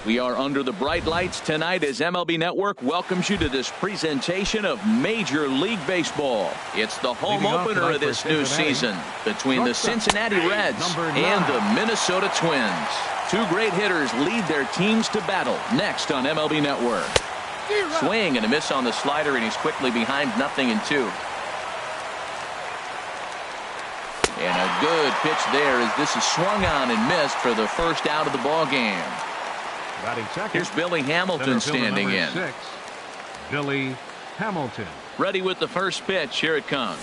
We are under the bright lights tonight as MLB Network welcomes you to this presentation of Major League Baseball. It's the home opener of this new season between the Cincinnati Reds and the Minnesota Twins. Two great hitters lead their teams to battle next on MLB Network. Swing and a miss on the slider, and he's quickly behind 0-2. And a good pitch there as this is swung on and missed for the first out of the ball game. Here's Billy Hamilton standing in. Billy Hamilton. Ready with the first pitch. Here it comes.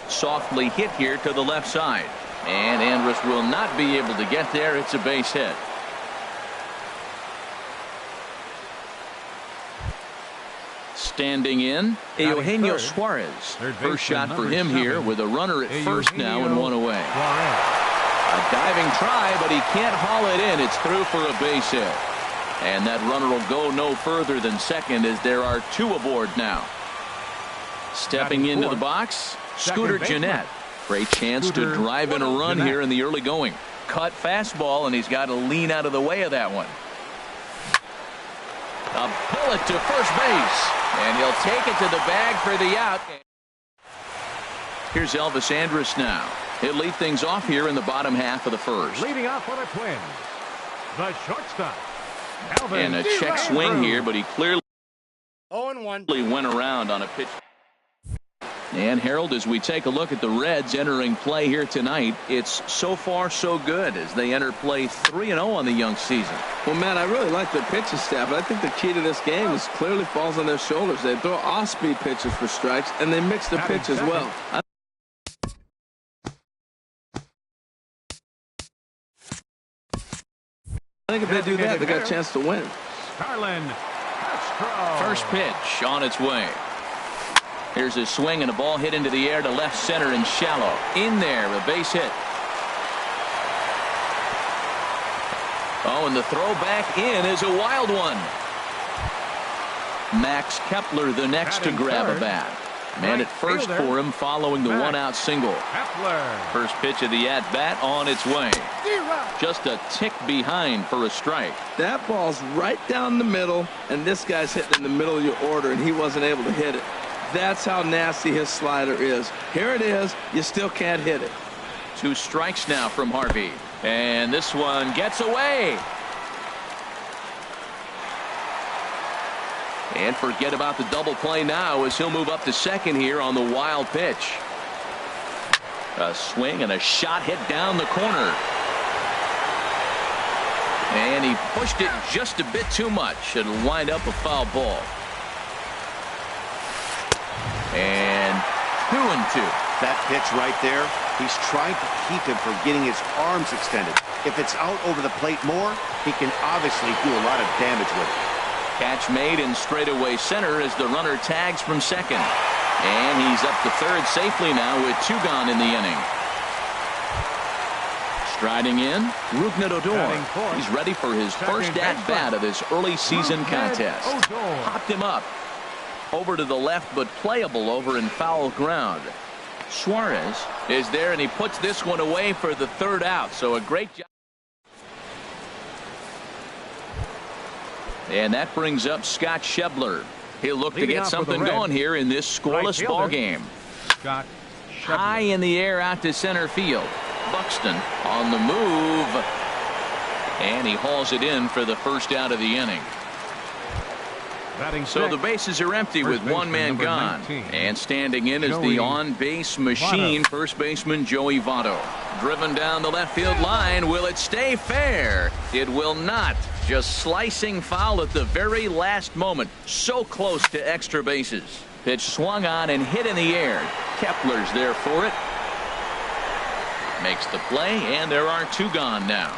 Softly hit here to the left side. And Andrus will not be able to get there. It's a base hit. Standing in, Eugenio Suarez. First shot for him here with a runner at first now and one away. A diving try, but he can't haul it in. It's through for a base hit. And that runner will go no further than second as there are two aboard now. Stepping into the box, Scooter Gennett. Great chance to drive in a run here in the early going. Cut fastball, and he's got to lean out of the way of that one. A bullet to first base, and he'll take it to the bag for the out. Here's Elvis Andrus now. He'll lead things off here in the bottom half of the first. Leading off for the Twins, the shortstop. And a check swing here, but he clearly 0-1 went around on a pitch. And Harold, as we take a look at the Reds entering play here tonight, it's so far so good as they enter play 3-0 on the young season. Well, man, I really like their pitching staff, but I think the key to this game is clearly falls on their shoulders. They throw off-speed pitches for strikes, and they mix the pitch as well. I think if they do that, they got a chance to win. First pitch on its way. Here's a swing and a ball hit into the air to left center and shallow. In there, a base hit. Oh, and the throw back in is a wild one. Max Kepler the next to grab a bat. Man at first for him following the one-out single. First pitch of the at-bat on its way. Just a tick behind for a strike. That ball's right down the middle, and this guy's hitting in the middle of your order, and he wasn't able to hit it. That's how nasty his slider is. Here it is. You still can't hit it. 2 strikes now from Harvey. And this one gets away. And forget about the double play now as he'll move up to second here on the wild pitch. A swing and a shot hit down the corner. And he pushed it just a bit too much. It'll wind up a foul ball. And 2-2. That pitch right there, he's trying to keep him from getting his arms extended. If it's out over the plate more, he can obviously do a lot of damage with it. Catch made in straightaway center as the runner tags from second. And he's up to third safely now with 2 gone in the inning. Striding in, Rougned Odor. He's ready for his first at-bat of this early season contest. Popped him up. Over to the left, but playable over in foul ground. Suarez is there, and he puts this one away for the third out. So a great job. And that brings up Scott Schebler. He'll look to get something going here in this scoreless ball game. High in the air out to center field. Buxton on the move. And he hauls it in for the first out of the inning. So the bases are empty with one man gone. And standing in is the on-base machine, first baseman Joey Votto. Driven down the left field line. Will it stay fair? It will not. Just slicing foul at the very last moment. So close to extra bases. Pitch swung on and hit in the air. Kepler's there for it. Makes the play, and there are 2 gone now.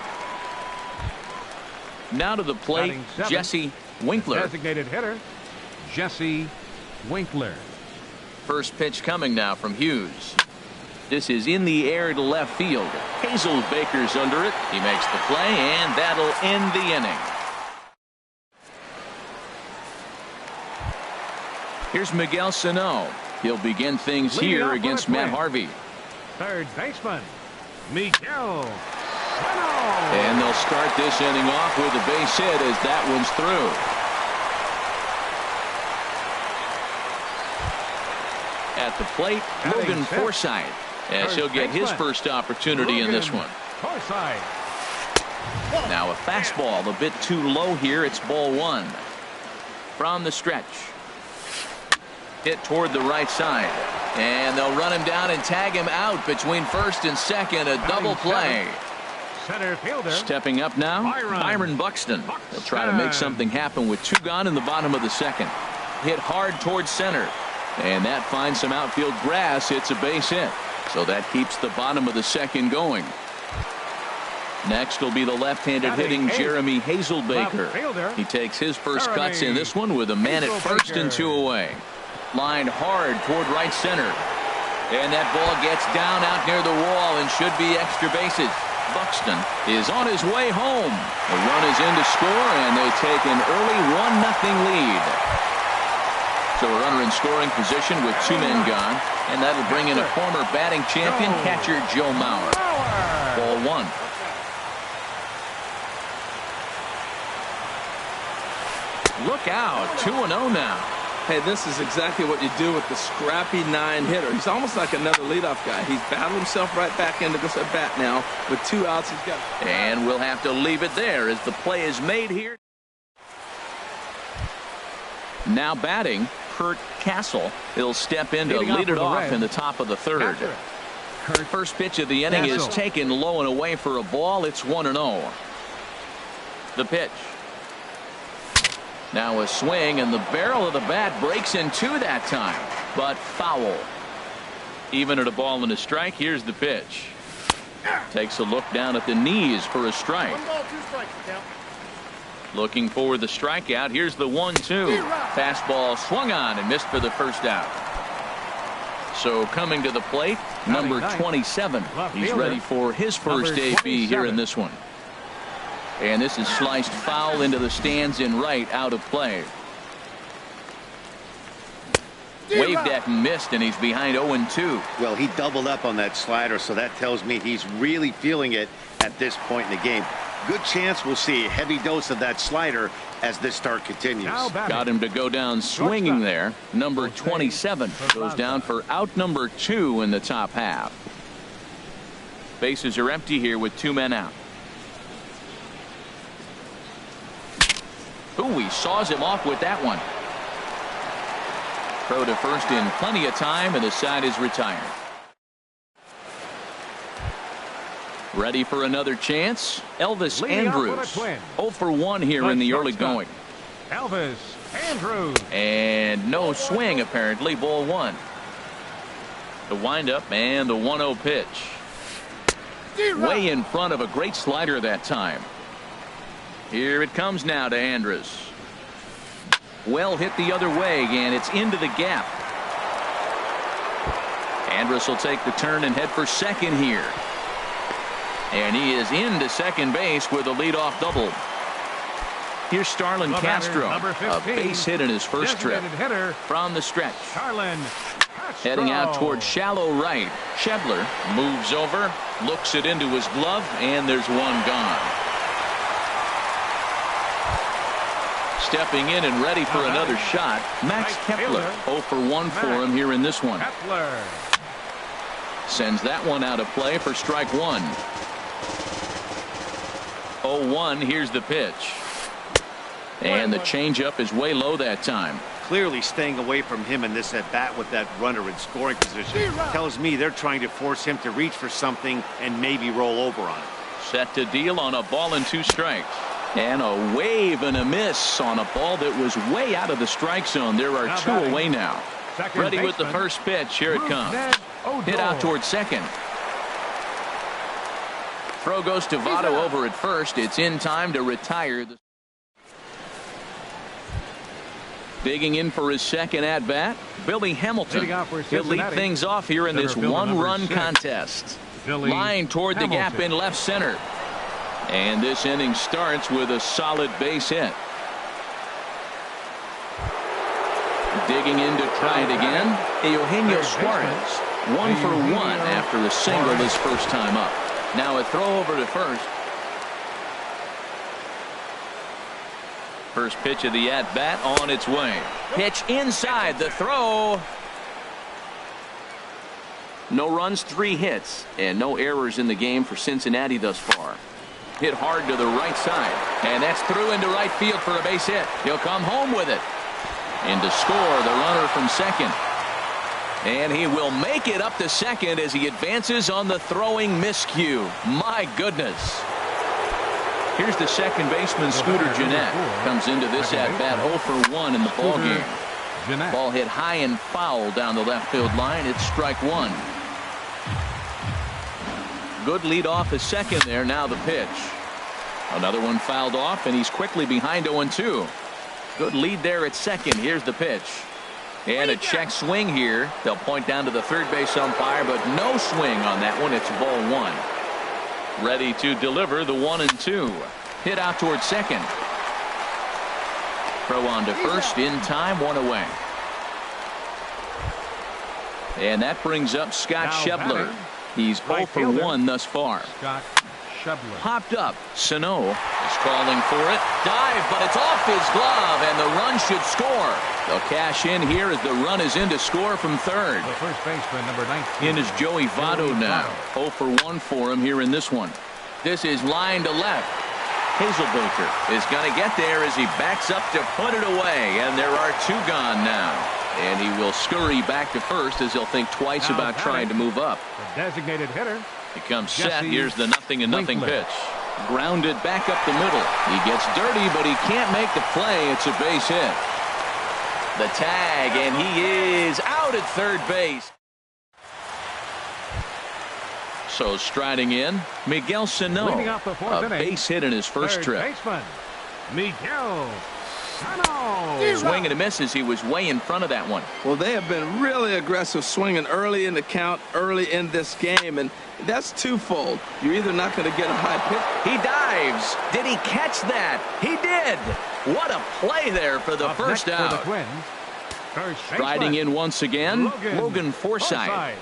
Now to the plate, Jesse Winkler. Designated hitter, Jesse Winkler. First pitch coming now from Hughes. This is in the air to left field. Hazelbaker's under it. He makes the play, and that'll end the inning. Here's Miguel Sano. He'll begin things here against Matt Harvey. Third baseman, Miguel And they'll start this inning off with a base hit as that one's through. At the plate, Logan Forsythe, as he'll get his first opportunity in this one. Now a fastball a bit too low here. It's ball one. From the stretch. Hit toward the right side. And they'll run him down and tag him out between first and second. A double play. Center fielder. Stepping up now, Byron Buxton. They'll try to make something happen with two gone in the bottom of the second. Hit hard towards center. And that finds some outfield grass. It's a base hit. So that keeps the bottom of the second going. Next will be the left-handed hitting Jeremy Hazelbaker. He takes his first cuts in this one with a man at first and two away. Lined hard toward right center. And that ball gets down out near the wall and should be extra bases. Buxton is on his way home. The run is in to score, and they take an early 1-0 lead. So a runner in scoring position with two men gone, and that'll bring in a former batting champion catcher Joe Mauer. Ball one. Look out, 2-0 now. Hey, this is exactly what you do with the scrappy nine-hitter. He's almost like another leadoff guy. He's battled himself right back into this at bat now. With 2 outs, he's got. And we'll have to leave it there as the play is made here. Now batting, Kurt Castle. He'll step in to lead it off in the top of the third. First pitch of the inning is taken low and away for a ball. It's 1-0. The pitch. Now a swing, and the barrel of the bat breaks in two that time, but foul. Even at a ball and a strike, here's the pitch. Takes a look down at the knees for a strike. 1 ball, 2 strikes, count. Looking for the strikeout. Here's the 1-2. Fastball swung on and missed for the first out. So coming to the plate, number 27. He's ready for his first AB here in this one. And this is sliced foul into the stands in right, out of play. Waved at and missed, and he's behind 0-2. Well, he doubled up on that slider, so that tells me he's really feeling it at this point in the game. Good chance we'll see a heavy dose of that slider as this start continues. Got him to go down swinging there. Number 27 goes down for out number 2 in the top half. Bases are empty here with 2 men out. Ooh, he saws him off with that one. Throw to first in plenty of time, and the side is retired. Ready for another chance. Elvis Andrus. 0 for 1 here in the early going. Elvis Andrus. And no swing, apparently. Ball 1. The windup and the 1-0 pitch. Way in front of a great slider that time. Here it comes now to Andrus. Well hit the other way, and it's into the gap. Andrus will take the turn and head for second here. And he is into second base with a leadoff double. Here's Starlin Castro, a base hit in his first trip. From the stretch. Heading out toward shallow right. Schebler moves over, looks it into his glove, and there's one gone. Stepping in and ready for another shot, Max Kepler. 0 for 1 for him here in this one. Sends that one out of play for strike 1. 0-1. Here's the pitch. And the changeup is way low that time. Clearly staying away from him in this at bat with that runner in scoring position. Tells me they're trying to force him to reach for something and maybe roll over on it. Set to deal on a ball and 2 strikes. And a wave and a miss on a ball that was way out of the strike zone. There are 2 away now. Ready with the first pitch. Here it comes. Hit out towards second. Throw goes to Votto over at first. It's in time to retire. Digging in for his second at bat, Billy Hamilton. He'll lead things off here in this 1-run contest. Line toward the gap in left center. And this inning starts with a solid base hit. Digging in to try it again, Eugenio Suarez. 1 for 1 after a single his first time up. Now a throw over to first. First pitch of the at-bat on its way. Pitch inside, the throw. No runs, 3 hits, and no errors in the game for Cincinnati thus far. Hit hard to the right side, and that's through into right field for a base hit. He'll come home with it. And to score, the runner from second. And he will make it up to second as he advances on the throwing miscue. My goodness. Here's the second baseman, Scooter Gennett. Comes into this at-bat 0 for 1 in the ballgame. Ball hit high and foul down the left field line. It's strike 1. Good lead off his second there. Now the pitch. Another one fouled off, and he's quickly behind 0-2. Good lead there at second. Here's the pitch. And a check swing here. They'll point down to the third base umpire, but no swing on that one. It's ball 1. Ready to deliver the 1-2. Hit out towards second. Throw on to first in time, 1 away. And that brings up Scott Schebler. He's 0 for 1 thus far. Scott Schebler. Popped up. Sano is calling for it. Dive, but it's off his glove, and the run should score. They'll cash in here as the run is in to score from third. The first baseman, number 19. In is Joey Votto now. 0 for 1 for him here in this one. This is line to left. Hazelbaker is going to get there as he backs up to put it away, and there are 2 gone now. And he will scurry back to first as he'll think twice about trying to move up. The designated hitter. He comes set. Here's the 0-0 pitch. Grounded back up the middle. He gets dirty, but he can't make the play. It's a base hit. The tag, and he is out at third base. So striding in, Miguel Sano. A base hit in his first trip. Baseman, Miguel Sano. Swing and a miss as he was way in front of that one. Well, they have been really aggressive swinging early in the count, early in this game, and that's twofold. You're either not going to get a high pitch. He dives. Did he catch that? He did. What a play there for the first out. For the Twins. Striding in once again, Logan Forsythe.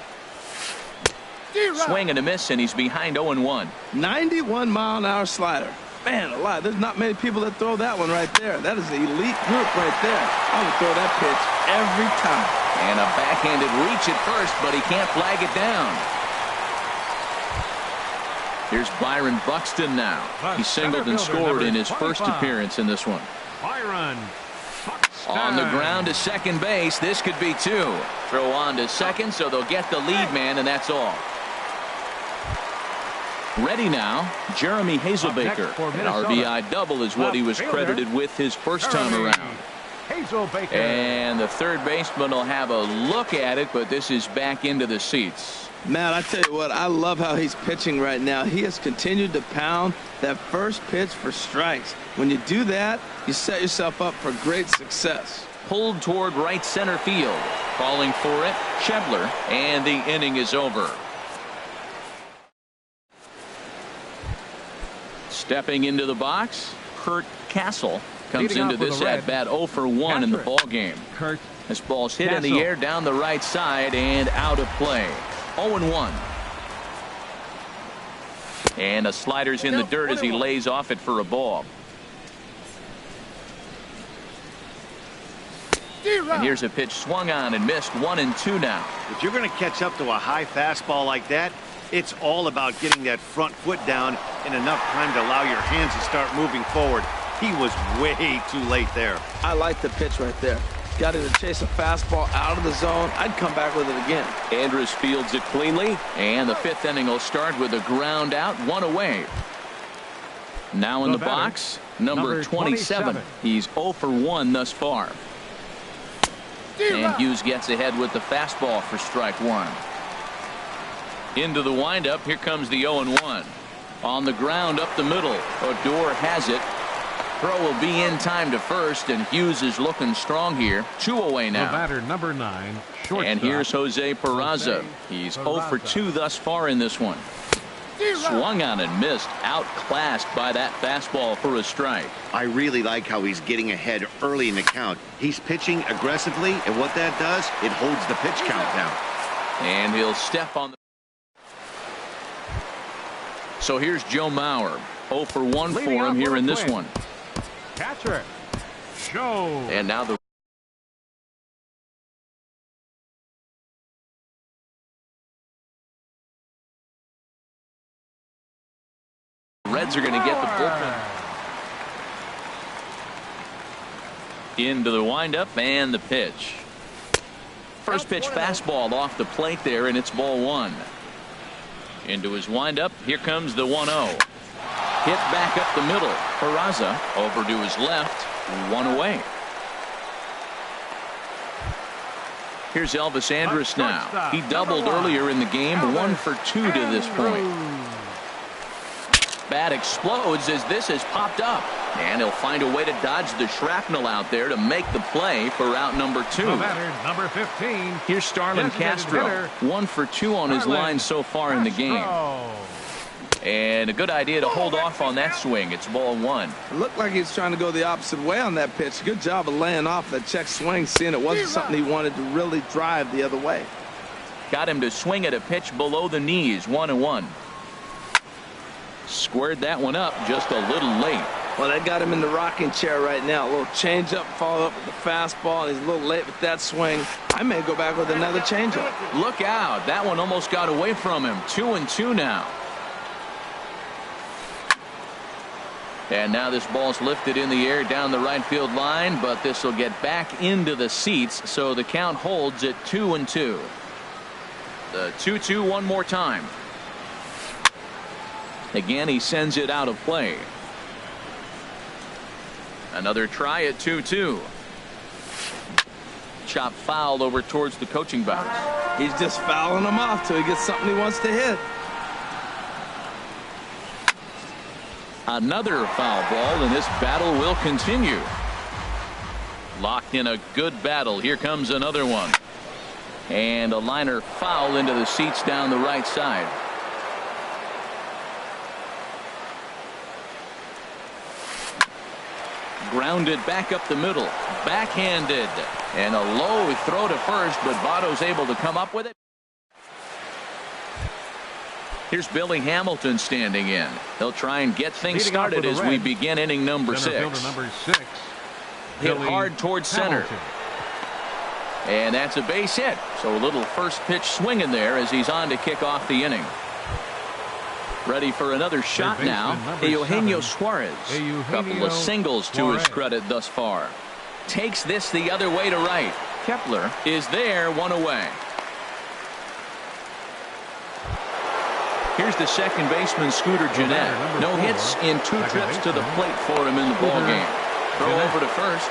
Swing and a miss, and he's behind 0-1. 91-mile-an-hour slider. Man alive, there's not many people that throw that one right there. That is an elite group right there. I would throw that pitch every time. And a backhanded reach at first, but he can't flag it down. Here's Byron Buxton now. He singled and scored in his first appearance in this one. Byron Buxton. On the ground to second base. This could be 2. Throw on to second, so they'll get the lead man, and that's all. Ready now, Jeremy Hazelbaker. An RBI double is what he was credited with his first time around. Hazelbaker. And the third baseman will have a look at it, but this is back into the seats. Man, I tell you what, I love how he's pitching right now. He has continued to pound that first pitch for strikes. When you do that, you set yourself up for great success. Pulled toward right center field. Calling for it, Schebler, and the inning is over. Stepping into the box, Kurt Castle comes into this at-bat 0 for 1 in the ballgame. This ball's hit in the air down the right side and out of play. 0-1. And a slider's in the dirt as he lays off it for a ball. And here's a pitch swung on and missed. 1-2 now. If you're going to catch up to a high fastball like that, it's all about getting that front foot down in enough time to allow your hands to start moving forward. He was way too late there. I like the pitch right there. Got him to chase a fastball out of the zone. I'd come back with it again. Andrus fields it cleanly, and the 5th inning will start with a ground out, 1 away. Now in the box, number 27. He's 0 for 1 thus far. And Hughes gets ahead with the fastball for strike 1. Into the windup, here comes the 0-1. On the ground up the middle, Odor has it. Throw will be in time to first, and Hughes is looking strong here. 2 away now. The batter, number 9, shortstop. And here's Jose Peraza. He's 0 for 2 thus far in this one. Swung on and missed. Outclassed by that fastball for a strike. I really like how he's getting ahead early in the count. He's pitching aggressively, and what that does, it holds the pitch count down. And he'll step on the So here's Joe Mauer. 0 for 1 for Leading him off here for in a this twin. one. Catcher. Show. And now the Reds are going to get the bullpen into the windup and the pitch. First pitch fastball off the plate there, and it's ball 1. Into his windup. Here comes the 1-0. Hit back up the middle. Peraza over to his left. 1 away. Here's Elvis Andrus now. He doubled earlier in the game. 1 for 2 to this point. Bat explodes as this has popped up. And he'll find a way to dodge the shrapnel out there to make the play for out number 2. The batter, number 15. Here's Starlin Castro. 1 for 2 on his line so far in the game. And a good idea to hold off on that swing. It's ball 1. It looked like he was trying to go the opposite way on that pitch. Good job of laying off that check swing, seeing it wasn't something he wanted to really drive the other way. Got him to swing at a pitch below the knees. 1-1. Squared that one up just a little late. Well, that got him in the rocking chair right now. A little changeup, follow up with the fastball, and he's a little late with that swing. I may go back with another changeup. Look out. That one almost got away from him. 2-2 now. And now this ball's lifted in the air down the right field line, but this will get back into the seats, so the count holds at 2-2. The 2-2 one more time. Again, he sends it out of play. Another try at 2-2. Chop foul over towards the coaching box. He's just fouling them off till he gets something he wants to hit. Another foul ball, and this battle will continue. Locked in a good battle. Here comes another one. And a liner foul into the seats down the right side. Grounded back up the middle. Backhanded. And a low throw to first, but Votto's able to come up with it. Here's Billy Hamilton standing in. He'll try and get things started as we begin inning number 6. Hit hard towards center. And that's a base hit. So a little first pitch swing in there as he's on to kick off the inning. Ready for another shot now. Eugenio Suarez. Couple of singles to his credit thus far. Takes this the other way to right. Kepler is there, 1 away. Here's the second baseman, Scooter Gennett. No hits in 2 trips to the plate for him in the ball game. Throw over to first.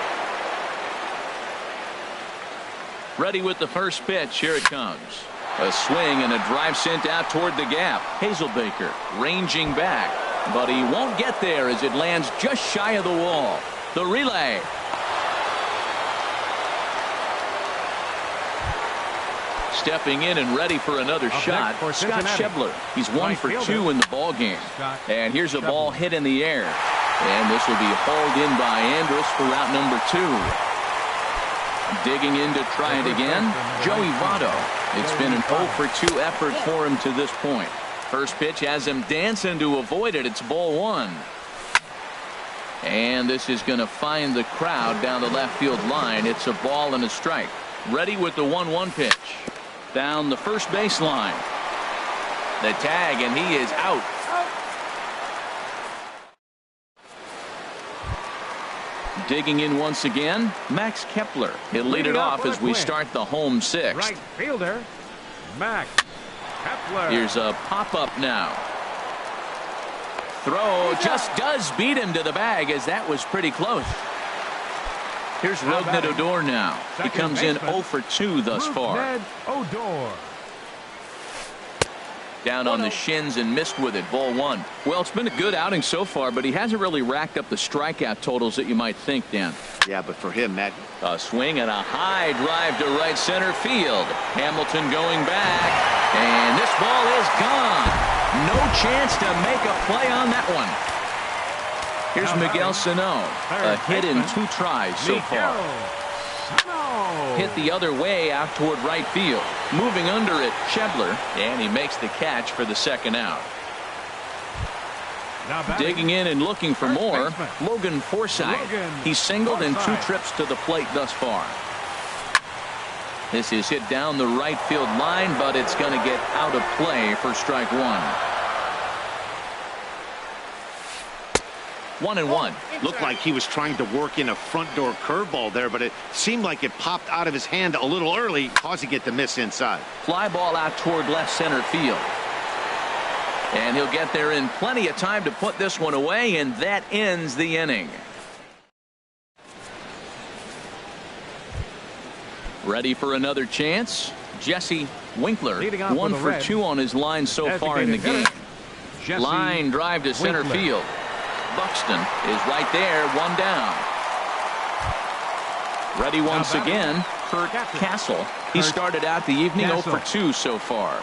Ready with the first pitch. Here it comes. A swing and a drive sent out toward the gap. Hazelbaker ranging back, but he won't get there as it lands just shy of the wall. The relay. Stepping in and ready for another shot, Scott Schebler. He's 1 for 2 in the ball game. And here's a ball hit in the air. And this will be hauled in by Andrus for out number 2. Digging in to try it again, Joey Votto. It's been an 0 for 2 effort for him to this point. First pitch has him dancing to avoid it. It's ball 1. And this is going to find the crowd down the left field line. It's a ball and a strike. Ready with the 1-1 pitch. Down the first baseline. The tag, and he is out. Digging in once again, Max Kepler. He'll lead it off as we start the home 6th. Right fielder, Max Kepler. Here's a pop-up now. Throw just does beat him to the bag, as that was pretty close. Here's Rougned Odor now. He comes in 0 for 2 thus far. Odor. Down on the shins and missed with it. Ball 1. Well, it's been a good outing so far, but he hasn't really racked up the strikeout totals that you might think, Dan. Yeah, but for him, Matt. A swing and a high drive to right center field. Hamilton going back, and this ball is gone. No chance to make a play on that one. Here's Miguel Sano. A hit in 2 tries so far. Hit the other way out toward right field. Moving under it, Schebler, and he makes the catch for the second out. Digging in and looking for more, Logan Forsythe. He's singled in 2 trips to the plate thus far. This is hit down the right field line, but it's going to get out of play for strike 1. 1-1. Looked like he was trying to work in a front door curveball there, but it seemed like it popped out of his hand a little early, causing it to miss inside. Fly ball out toward left center field. And he'll get there in plenty of time to put this one away, and that ends the inning. Ready for another chance? Jesse Winkler, 1 for 2 on his line so far in the game. Line drive to center field. Buxton is right there, 1 down. Ready once again, Kurt Castle. He started out the evening 0 for 2 so far.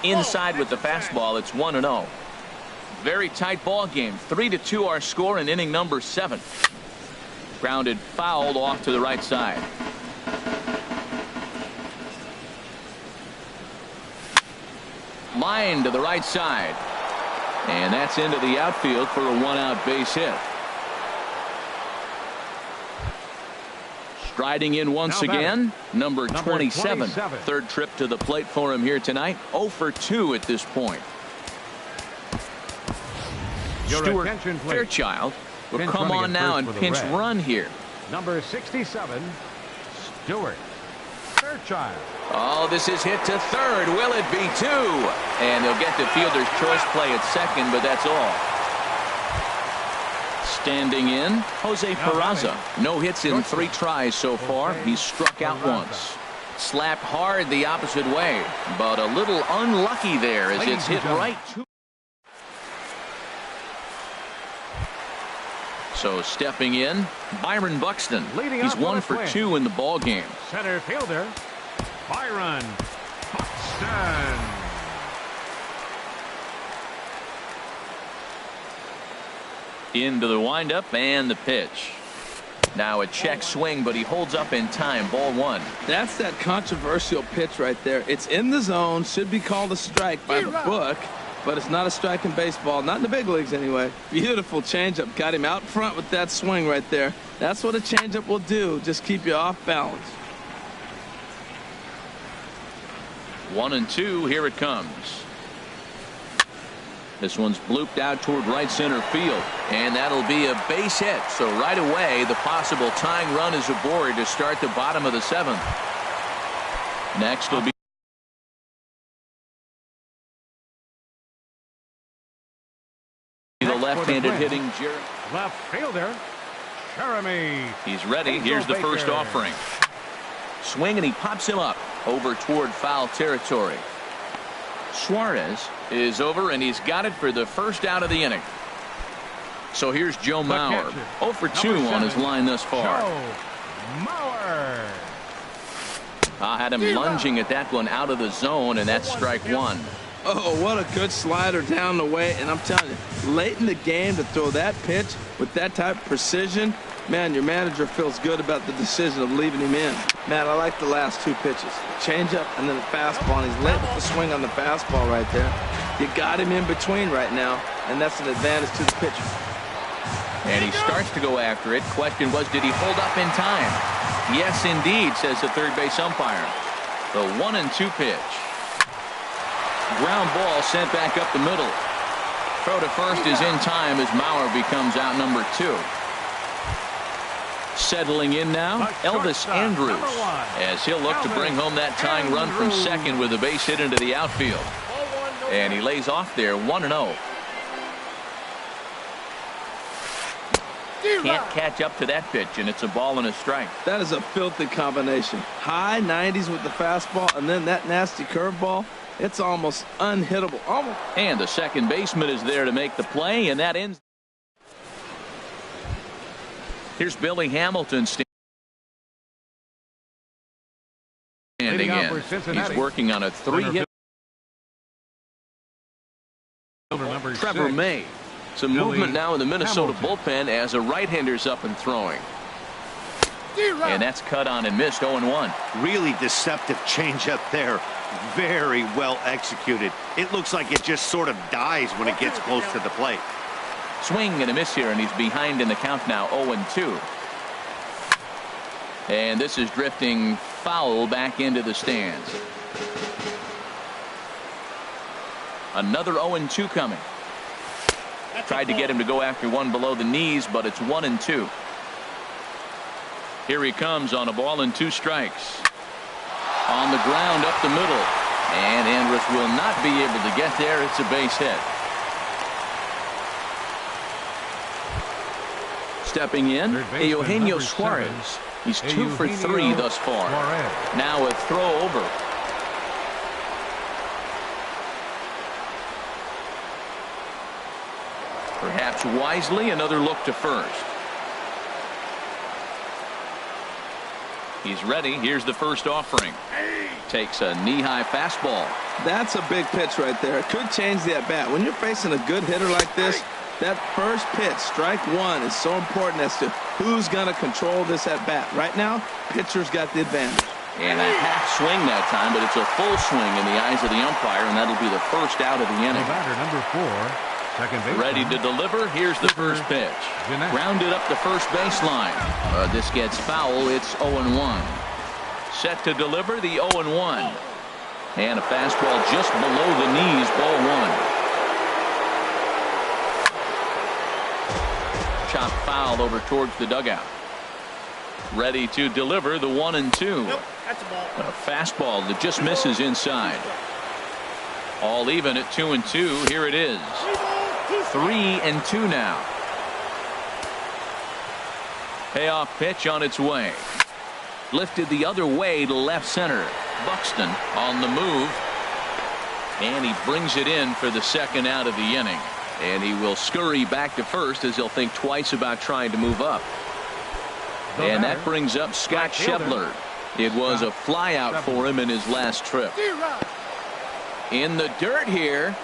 Inside with the fastball, it's 1-0. Very tight ball game. 3-2 our score in inning number 7. Grounded fouled off to the right side. Line to the right side. And that's into the outfield for a 1-out base hit. Striding in once again, number 27. 3rd trip to the plate for him here tonight. 0 for 2 at this point. Stuart Fairchild will come on now and pinch run here. Number 67, Stuart Fairchild. Oh, this is hit to 3rd. Will it be 2? And they'll get the fielder's choice play at 2nd, but that's all. Standing in, Jose Peraza. No hits in 3 tries so far. He's struck out once. Slapped hard the opposite way, but a little unlucky there as it's hit right to. So stepping in, Byron Buxton. He's 1 for 2 in the ball game. Center fielder, Byron Buxton. Into the windup and the pitch. Now a check swing, but he holds up in time. Ball 1. That's that controversial pitch right there. It's in the zone, should be called a strike by the book, but it's not a strike in baseball, not in the big leagues anyway. Beautiful changeup. Got him out front with that swing right there. That's what a changeup will do, just keep you off balance. 1-2, here it comes. This one's blooped out toward right center field, and that'll be a base hit. So right away, the possible tying run is aboard to start the bottom of the 7th. Next will be the left-handed hitting Jeremy. Left fielder, Jeremy. He's ready. Here's the first offering. Swing, and he pops him up over toward foul territory. Suarez is over, and he's got it for the first out of the inning. So here's Joe Mauer, 0 for 2 on his line thus far. Mauer. I had him lunging at that one out of the zone, and that's strike 1. Oh, what a good slider down the way. And I'm telling you, late in the game to throw that pitch with that type of precision, man, your manager feels good about the decision of leaving him in. Man, I like the last 2 pitches. Changeup and then the fastball. And he's late with the swing on the fastball right there. You got him in between right now, and that's an advantage to the pitcher. And he starts to go after it. Question was, did he hold up in time? Yes, indeed, says the third base umpire. The 1-2 pitch. Ground ball sent back up the middle. Throw to first is in time as Mauer becomes out number 2. Settling in now, Elvis Andrus, as he'll look to bring home that tying run from second with a base hit into the outfield. And he lays off there, 1-0. Can't catch up to that pitch, and it's a ball and a strike. That is a filthy combination. High 90s with the fastball, and then that nasty curveball. It's almost unhittable. Almost. And the second baseman is there to make the play, and that ends. Here's Billy Hamilton standing in. He's working on a 3-hit. Trevor May. Some movement now in the Minnesota bullpen as a right-hander's up and throwing. And that's cut on and missed. 0-1. Really deceptive changeup there. Very well executed. It looks like it just sort of dies when it gets close to the plate. Swing and a miss here, and he's behind in the count now. 0-2. And this is drifting foul back into the stands. Another 0-2 coming. Tried to get him to go after one below the knees, but it's 1-2. Here he comes on a ball and 2 strikes. On the ground up the middle. And Andrus will not be able to get there. It's a base hit. Stepping in, Eugenio Suarez. He's 2 for 3 thus far. Now a throw over. Perhaps wisely, another look to first. He's ready. Here's the first offering. Takes a knee-high fastball. That's a big pitch right there. It could change the at-bat. When you're facing a good hitter like this, that first pitch, strike one, is so important as to who's going to control this at-bat. Right now, pitcher's got the advantage. And a half swing that time, but it's a full swing in the eyes of the umpire, and that'll be the first out of the inning. Batter number 4. Second base. Ready to deliver. Here's the first pitch. Grounded up the first baseline. This gets foul. It's 0-1. Set to deliver the 0-1. And a fastball just below the knees. Ball 1. Chop foul over towards the dugout. Ready to deliver the 1-2. Nope, that's a ball. A fastball that just misses inside. All even at 2-2. Here it is. 3-2 now. Payoff pitch on its way. Lifted the other way to left center. Buxton on the move. And he brings it in for the second out of the inning. And he will scurry back to first as he'll think twice about trying to move up. And that brings up Scott Schebler. It was a fly out for him in his last trip. In the dirt here.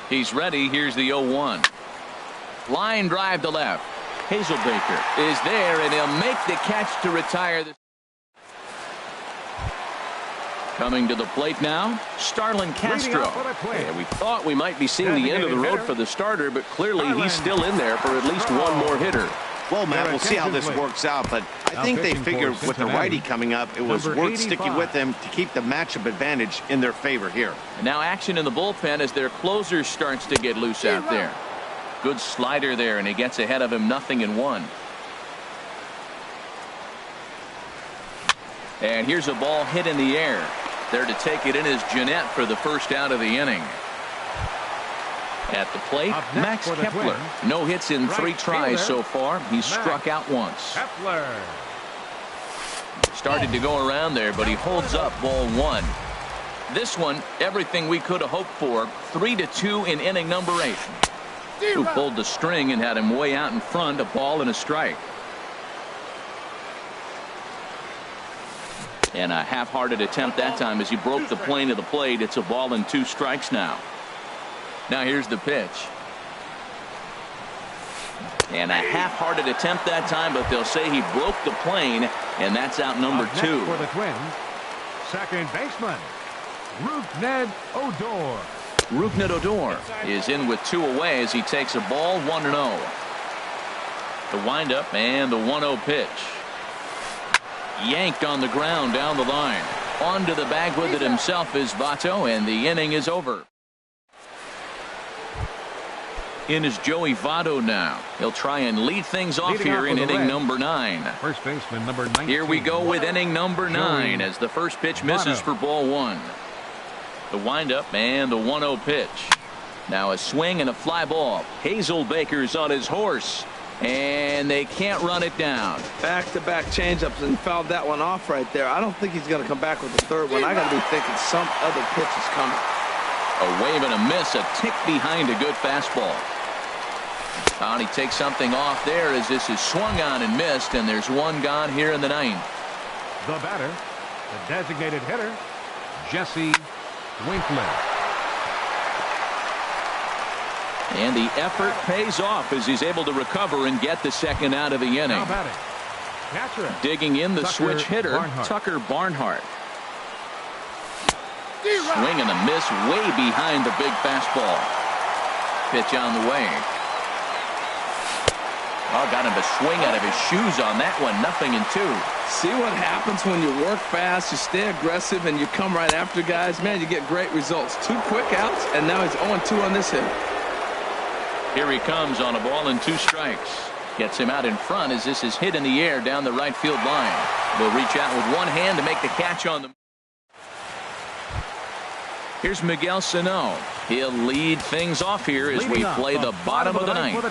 He's ready. Here's the 0-1. Line drive to left. Hazelbaker is there, and he'll make the catch to retire. Coming to the plate now, Starlin Castro. Yeah, we thought we might be seeing the end of the road for the starter, but clearly he's still in there for at least one more hitter. Well, Matt, we'll see how this works out, but I think they figured with the righty coming up, it was worth sticking with them to keep the matchup advantage in their favor here. And now action in the bullpen as their closer starts to get loose out there. Good slider there, and he gets ahead of him 0-1. And here's a ball hit in the air. There to take it in is Jeanette for the first out of the inning. At the plate, Max Kepler. No hits in 3 tries so far. He's struck out once. Started to go around there, but he holds up. Ball 1. This one, everything we could have hoped for. 3-2 in inning number 8. Who pulled the string and had him way out in front. A ball and a strike. And a half-hearted attempt that time as he broke the plane of the plate. It's a ball and 2 strikes now. Now here's the pitch. And a half-hearted attempt that time, but they'll say he broke the plane, and that's out number 2. For the Twins, second baseman, Rougned Odor. Rougned Odor is in with 2 away as he takes a ball. 1-0. The windup and the 1-0 pitch. Yanked on the ground down the line. Onto the bag with it himself is Votto, and the inning is over. In is Joey Votto now. He'll try and lead things off here in inning number 9. First baseman number 19. Here we go with inning number 9 as the first pitch misses for ball 1. The windup and the 1-0 pitch. Now a swing and a fly ball. Hazelbaker's on his horse, and they can't run it down. Back-to-back changeups and fouled that one off right there. I don't think he's going to come back with the third one. I got to be thinking some other pitch is coming. A wave and a miss, a tick behind a good fastball. And he takes something off there as this is swung on and missed, and there's one gone here in the 9th. The batter, the designated hitter, Jesse Winkler. And the effort pays off as he's able to recover and get the second out of the inning. Now batting. Catcher. Digging in the Tucker switch hitter, Barnhart. Tucker Barnhart. Swing and a miss way behind the big fastball. Pitch on the way. Oh, got him to swing out of his shoes on that one. 0-2. See what happens when you work fast, you stay aggressive, and you come right after guys? Man, you get great results. 2 quick outs, and now he's 0-2 on this hit. Here he comes on a ball and 2 strikes. Gets him out in front as this is hit in the air down the right field line. Will reach out with one hand to make the catch on the. Here's Miguel Sano. He'll lead things off here as we play the bottom of the ninth.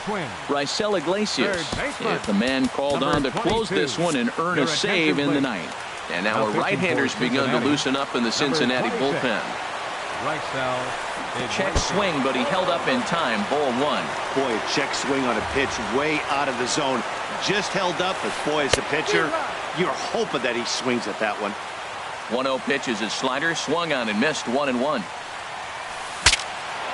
Raisel Iglesias is the man called on to close this one and earn a save in the ninth. And now a right-hander's begun to loosen up in the Cincinnati bullpen. Check swing, but he held up in time. Ball 1. Boy, a check swing on a pitch way out of the zone. Just held up, but boy, as a pitcher, you're hoping that he swings at that one. 1-0 pitch is his slider, swung on and missed. 1-1.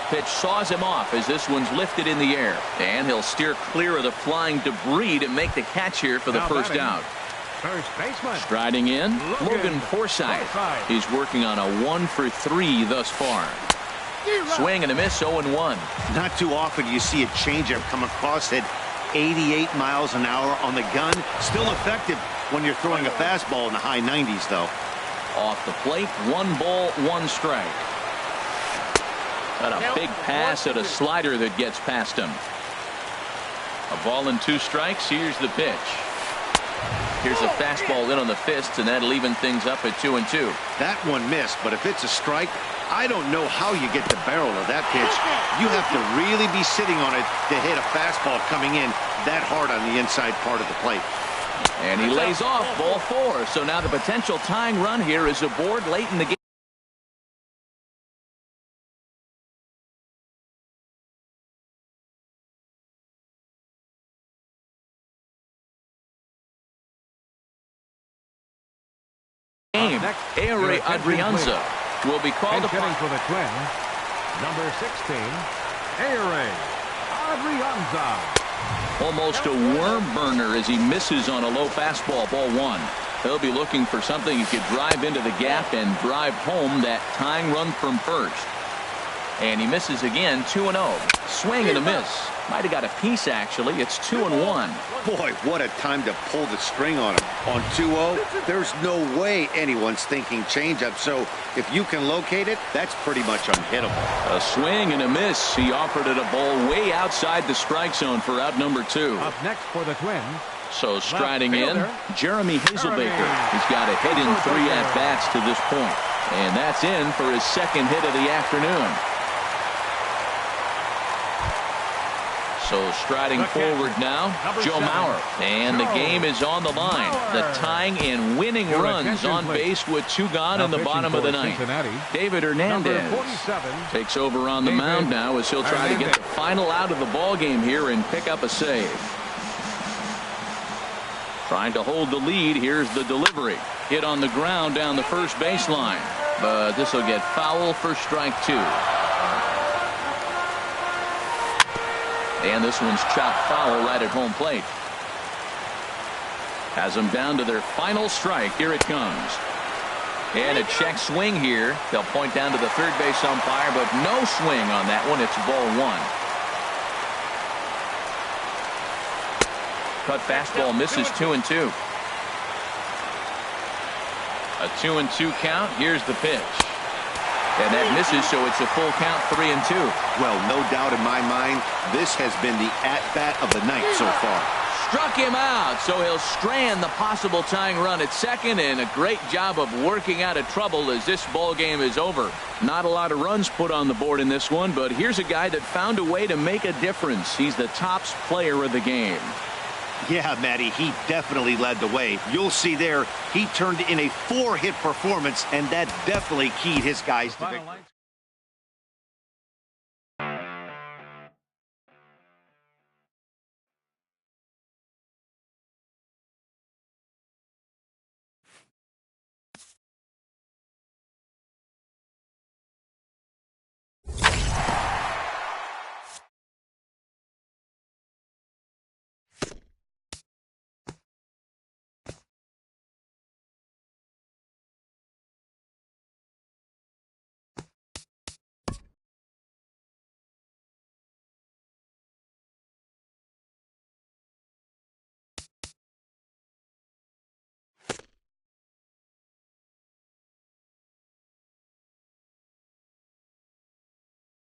Pitch saws him off as this one's lifted in the air, and he'll steer clear of the flying debris to make the catch here for the first out. First baseman. Striding in, Logan Forsythe. He's working on a 1 for 3 thus far. Swing and a miss. 0-1. Not too often you see a changeup come across at 88 miles an hour on the gun. Still effective when you're throwing a fastball in the high 90s, though. Off the plate, 1 ball, 1 strike. Got a big pass at a slider that gets past him. A ball and 2 strikes. Here's the pitch. Here's a fastball in on the fists, and that'll even things up at 2-2. That one missed, but if it's a strike, I don't know how you get the barrel of that pitch. You have to really be sitting on it to hit a fastball coming in that hard on the inside part of the plate. And he lays off. Ball 4. So now the potential tying run here is aboard late in the game. Ehire Adrianza will be called upon for the Twins. Number 16, Ehire Adrianza. Almost a worm burner as he misses on a low fastball. Ball 1. He'll be looking for something he could drive into the gap and drive home that tying run from first. And he misses again. 2-0. Swing and a miss. Might have got a piece, actually. It's 2-1. Boy, what a time to pull the string on him. On 2-0, there's no way anyone's thinking changeup. So if you can locate it, that's pretty much unhittable. A swing and a miss. He offered it a ball way outside the strike zone for out number 2. Up next for the Twins. So striding in, Jeremy Hazelbaker. He's got a hit in 3 at-bats to this point. And that's in for his second hit of the afternoon. So striding forward now, Joe Mauer. And the game is on the line. The tying and winning runs on base with 2 gone in the bottom of the ninth. David Hernandez takes over on the mound now as he'll try to get the final out of the ball game here and pick up a save. Trying to hold the lead. Here's the delivery. Hit on the ground down the first baseline. But this will get foul for strike 2. And this one's chopped foul right at home plate. Has them down to their final strike. Here it comes. And a check swing here. They'll point down to the third base umpire, but no swing on that one. It's ball 1. Cut fastball misses. 2-2. A 2-2 count. Here's the pitch. And that misses, so it's a full count. 3-2. Well, no doubt in my mind, this has been the at-bat of the night so far. Struck him out, so he'll strand the possible tying run at second, and a great job of working out of trouble as this ball game is over. Not a lot of runs put on the board in this one, but here's a guy that found a way to make a difference. He's the tops player of the game. Yeah, Matty, he definitely led the way. You'll see there, he turned in a 4-hit performance, and that definitely keyed his guys to victory.